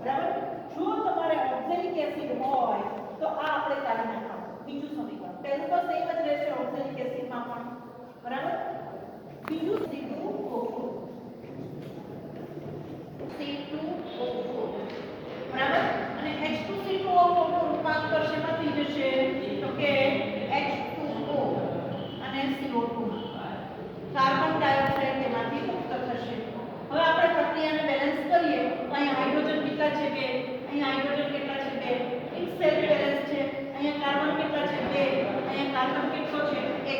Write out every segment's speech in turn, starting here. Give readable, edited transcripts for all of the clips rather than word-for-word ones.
બરાબર. જો તમારે ઓક્ઝેલિક એસિડ હોય તો આ આપણે કાઢી નાખવાનું બીજું સમીકરણ. પહેલું તો સેમ જ રહેશે ઓક્ઝેલિક એસિડમાં પણ, બરાબર. બીજું C2O4, બરાબર. અને H2C2O4 નું રૂપાંતર શેમાં થઈ જશે તો કે H2O અને CO2 કાર્બન ડાયોક્સાઇડ તેમાંથી મુક્ત થશે. હવે આપણે પ્રક્રિયાને બેલેન્સ કરીએ તો અહીંયા હાઇડ્રોજન કેટલા છે 2, અહીંયા હાઇડ્રોજન કેટલા છે 2, એક સેલ્ફ બેલેન્સ છે. અહીંયા કાર્બન કેટલા છે 2, અહીંયા કાર્બન કેટલો છે 1.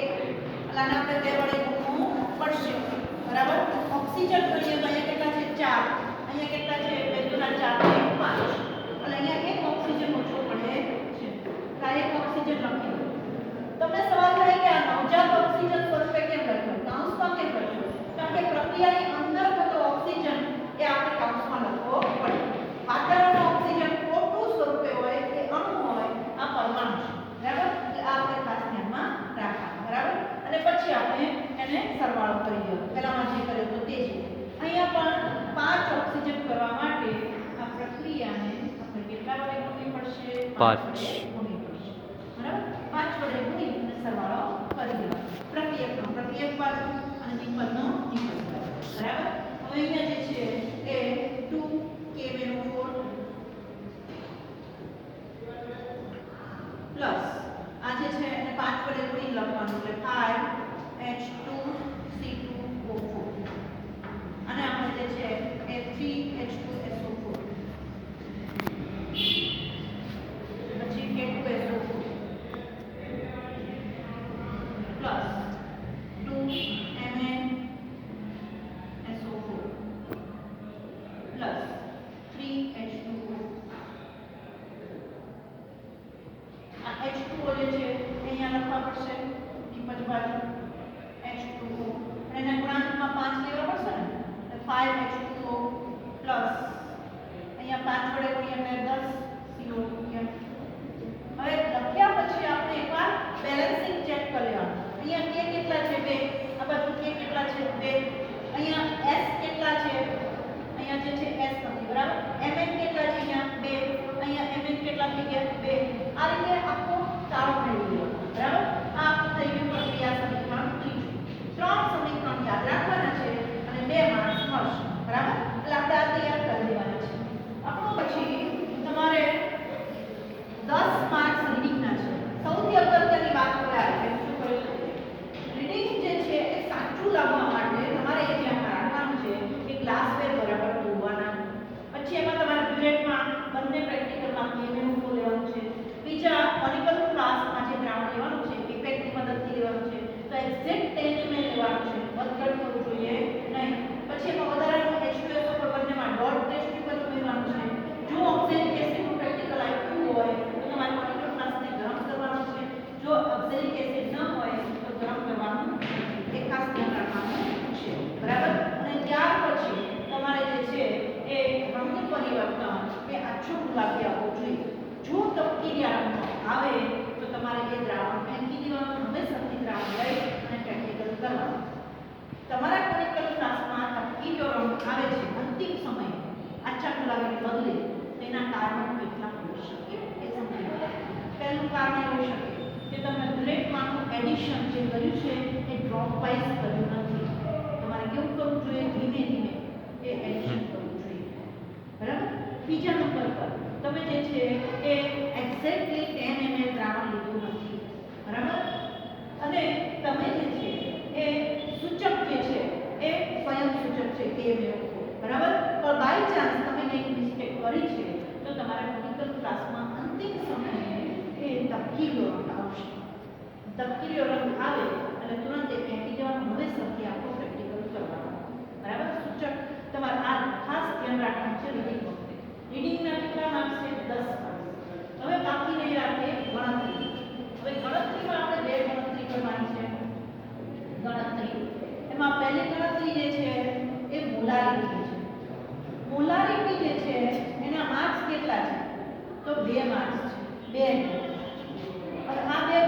આને આપણે 2 વડે ગુણવું પડશે, બરાબર. ઓક્સિજન જોઈએ તો અહીંયા કેટલા છે 4, અહીંયા કેટલા છે 2 × 4 = 5. અને અહીંયા એક ઓક્સિજન ઓછો પડે છે. આ એક ઓક્સિજન લખી દો. તમને સવાલ થાય કે આ નવજાત ઓક્સિજન સ્વરૂપે કેમ લખ્યો, કાઉન્સમાં કેમ લખ્યો? કારણ કે પ્રક્રિયાની અંદર થતો ઓક્સિજન એ આપણે કાઉન્સમાં લખવો પડે. વાતાવરણનો ઓક્સિજન O2 સ્વરૂપે હોય કે અણુ હોય, આ પરમાણુ છે, બરાબર. એટલે આ આપણે ખાસ ધ્યાનમાં રાખવાનું, બરાબર. અને પછી આપણે એને સરવાળો કરી દો. પહેલામાં જે કર્યો તો તે જ. અહીંયા પણ 5 ઓક્સિજન કરવા માટે આ પ્રક્રિયાને આપણે કેટલા વડે ગુણવી પડશે? 5 ગુણવી પડશે, બરાબર. 5 વડે ગુણી અને સરવાળો કરી દેવાનો. પ્રક્રિયકનો પ્રક્રિયક બાજુ અને નિપજનો નિપજ બાજુ, બરાબર. હવે અહીંયા જે છે એ 2KMnO4 પ્લસ આ જે છે એને 5 વડે ગુણી લખવાનું એટલે 5H2C2O4 અને આપણે જે છે એ 3H2SO4 પછી K2SO4 plus 2MnSO4 plus 3H2O. આ H2O જે છે અહીંયા લખવા પડશે નિપજ બાજુ H2O અને એના ગુણાંકમાં 5 લેવા પડશે ને, એટલે 5H2O પ્લસ અહીંયા 5 વડે ગુણીએ એટલે 10 CO2. હવે લખ્યા પછી આપણે એકવાર બેલેન્સિંગ ચેક કરી લેવાનું. અહીંયા K કેટલા છે 2, આ બાજુ K કેટલા છે 2, અહીંયા S કેટલા છે, અહીંયા જે છે S નથી, બરાબર. Mn કેટલા છે અહીંયા 2, અહીંયા Mn કેટલા થઈ ગયા 2. આ રીતે આખો ચારો મેળવી લેવાનો, બરાબર. આ આપણું થઈ ગયું પ્રક્રિયા સમીકરણ ત્રીજું. 3 સમીકરણ યાદ રાખવાના છે અને 2 માર્ક્સ મળશે, બરાબર. એટલે આપણે આ તૈયાર કરી દેવાના છે. આપણું પછી તમારે 10 માર્ક્સ રીડિંગના છે. સૌથી અગત્યની વાત આપણે આજે શું કરીશું? રીડિંગ જે છે એ સાચું લાવવા માટે તમારે એ ધ્યાનમાં રાખવાનું છે કે ગ્લાસવેર બરાબર ધોવાના. પછી એમાં તમારે બુલેટમાં બંને પ્રેક્ટિકલમાં KMnO4 લેવાનું છે. બીજા ઓનિકલ ફ્લાસ્કમાં જે દ્રાવણ લેવાનું છે પીપેટની મદદથી લેવાનું છે. તો એક્ઝેક્ટ 10 ml લેવાનું છે, વધઘટ કરવું જોઈએ નહીં. પછી એમાં વધારાનું H2SO4 બંનેમાં ડોટ ટેસ્ટ ટ્યુબ ઉમેરવાનું છે. જો ઓક્ઝેલિક એસિડનું પ્રેક્ટિકલ આપ્યું હોય તો તમારે ઓનિકલ ફ્લાસ્કને ગરમ કરવાનો છે. જો ઓક્ઝેલિક એસિડ ન હોય તો ગરમ કરવાનું નથી. એ ખાસ ધ્યાન રાખવાનું છે, બરાબર. અને ત્યાર પછી તમારે જે છે એ રંગ પરિવર્તન એ આછો ગુલાબી આવવો જોઈએ. જો તપકીરી રંગ આવે તો તમારે એ દ્રાવણ ફેંકી દેવાનું. હંમેશાથી દ્રાવણ લઈ અને પ્રેક્ટિકલ કરવાનું. તમારા ઓનિકલ ફ્લાસ્કમાં તપકીરો રંગ આવે છે અંતિમ સમયે આછા ગુલાબીને બદલે, તેના કારણો કેટલા હોઈ શકે એ સમજી લો. પહેલું કારણ એ હોઈ શકે કે તમે બુલેટમાંનું એડિશન જે કર્યું છે એ ડ્રોપ વાઇઝ કર્યું નથી. તમારે કેવું કરવું જોઈએ? ધીમે ધીમે એ એડિશન કરવું જોઈએ, બરાબર. બીજા નંબર પર તમે જે છે એ એક્ઝેક્ટલી 10 ml દ્રાવણ લીધું નથી, બરાબર. અને તમે જે છે એ સૂચક જે છે એ સ્વયં સૂચક છે KMnO4, બરાબર. પણ બાય ચાન્સ તમે કંઈક મિસ્ટેક કરી છે તો તમારા ઓનિકલ ક્લાસમાં અંતિમ સમયે એ તપકીરો રંગ આવશે. તપકીરો રંગ આવે એટલે તુરંત એ ફેંકી દેવાનું. હવે સૌથી આખો પ્રેક્ટિકલ કરવાનો, બરાબર. સૂચક તમારે આ ખાસ ધ્યાન રાખવાનું છે રીડિંગ વખતે. રીડિંગના કેટલા માર્ક્સ છે? 10 માર્ક્સ. હવે બાકી રહી રાખે ગણતરી. હવે ગણતરીમાં આપણે 2 ગણતરી કરવાની છે. ગણતરી એમાં પહેલી ગણતરી જે છે એ મોલારિટી છે. મોલારિટી જે છે એના માર્ક્સ કેટલા છે? તો 2 માર્ક્સ છે. 2 અને આ 2